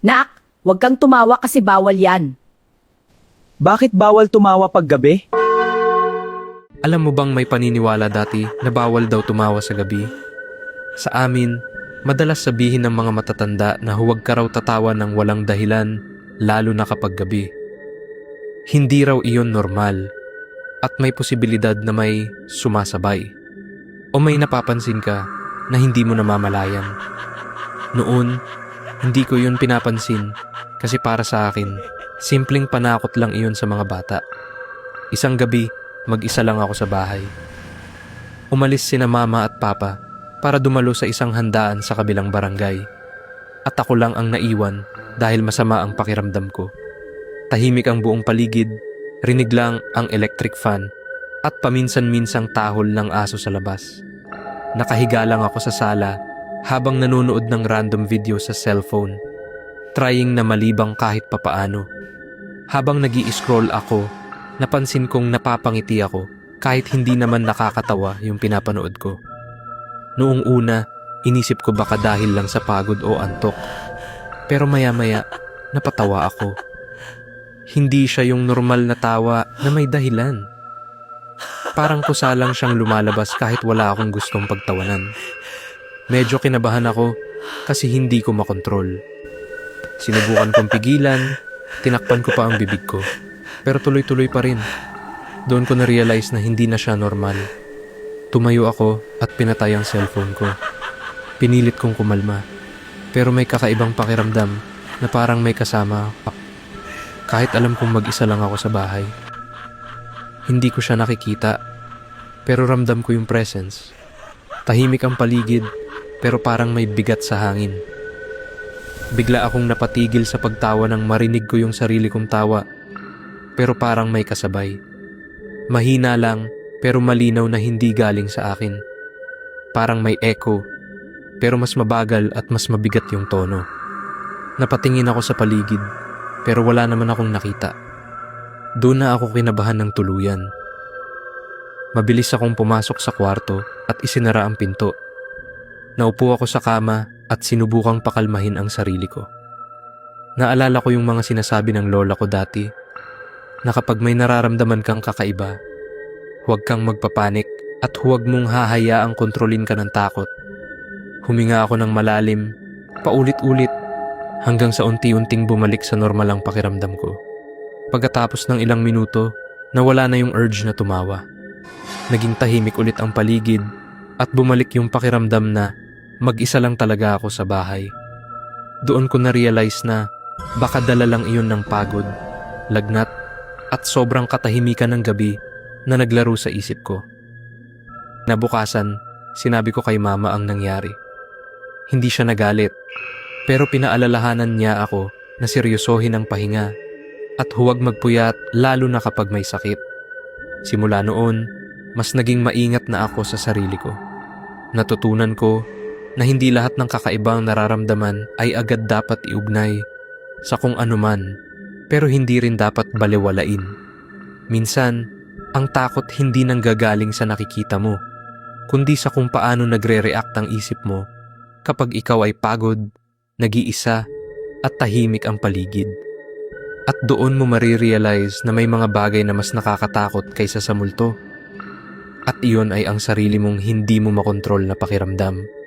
Nak, huwag kang tumawa kasi bawal yan. Bakit bawal tumawa pag gabi? Alam mo bang may paniniwala dati na bawal daw tumawa sa gabi? Sa amin, madalas sabihin ng mga matatanda na huwag ka raw tatawa ng walang dahilan, lalo na kapag gabi. Hindi raw iyon normal at may posibilidad na may sumasabay o may napapansin ka na hindi mo namamalayan. Noon, hindi ko yun pinapansin kasi para sa akin, simpleng panakot lang iyon sa mga bata. Isang gabi, mag-isa lang ako sa bahay. Umalis sina mama at papa para dumalo sa isang handaan sa kabilang barangay. At ako lang ang naiwan dahil masama ang pakiramdam ko. Tahimik ang buong paligid, rinig lang ang electric fan at paminsan-minsang tahol ng aso sa labas. Nakahiga lang ako sa sala habang nanonood ng random video sa cellphone, trying na malibang kahit papaano. Habang nag-i-scroll ako, napansin kong napapangiti ako kahit hindi naman nakakatawa yung pinapanood ko. Noong una, inisip ko baka dahil lang sa pagod o antok. Pero maya-maya, napatawa ako. Hindi siya yung normal na tawa na may dahilan. Parang kusa lang siyang lumalabas kahit wala akong gustong pagtawanan. Medyo kinabahan ako kasi hindi ko makontrol. Sinubukan kong pigilan, tinakpan ko pa ang bibig ko. Pero tuloy-tuloy pa rin. Doon ko na-realize na hindi na siya normal. Tumayo ako at pinatay ang cellphone ko. Pinilit kong kumalma. Pero may kakaibang pakiramdam na parang may kasama ako. Kahit alam kong mag-isa lang ako sa bahay. Hindi ko siya nakikita, pero ramdam ko yung presence. Tahimik ang paligid, pero parang may bigat sa hangin. Bigla akong napatigil sa pagtawa nang marinig ko yung sarili kong tawa, pero parang may kasabay. Mahina lang, pero malinaw na hindi galing sa akin. Parang may echo, pero mas mabagal at mas mabigat yung tono. Napatingin ako sa paligid, pero wala naman akong nakita. Doon na ako kinabahan ng tuluyan. Mabilis akong pumasok sa kwarto at isinara ang pinto. Naupo ako sa kama at sinubukang pakalmahin ang sarili ko. Naalala ko yung mga sinasabi ng lola ko dati, na kapag may nararamdaman kang kakaiba, huwag kang magpapanik at huwag mong hahayaang kontrolin ka ng takot. Huminga ako ng malalim, paulit-ulit, hanggang sa unti-unting bumalik sa normal ang pakiramdam ko. Pagkatapos ng ilang minuto, nawala na yung urge na tumawa. Naging tahimik ulit ang paligid at bumalik yung pakiramdam na mag-isa lang talaga ako sa bahay. Doon ko na-realize na baka dala lang iyon ng pagod, lagnat, at sobrang katahimikan ng gabi na naglaro sa isip ko. Nabukasan, sinabi ko kay mama ang nangyari. Hindi siya nagalit, pero pinaalalahanan niya ako na seryosohin ang pahinga at huwag magpuyat lalo na kapag may sakit. Simula noon, mas naging maingat na ako sa sarili ko. Natutunan ko na hindi lahat ng kakaibang nararamdaman ay agad dapat iugnay sa kung anuman, pero hindi rin dapat balewalain. Minsan, ang takot hindi nanggagaling sa nakikita mo, kundi sa kung paano nagre-react ang isip mo kapag ikaw ay pagod, nag-iisa, at tahimik ang paligid. At doon mo marirealize na may mga bagay na mas nakakatakot kaysa sa multo. At iyon ay ang sarili mong hindi mo makontrol na pakiramdam.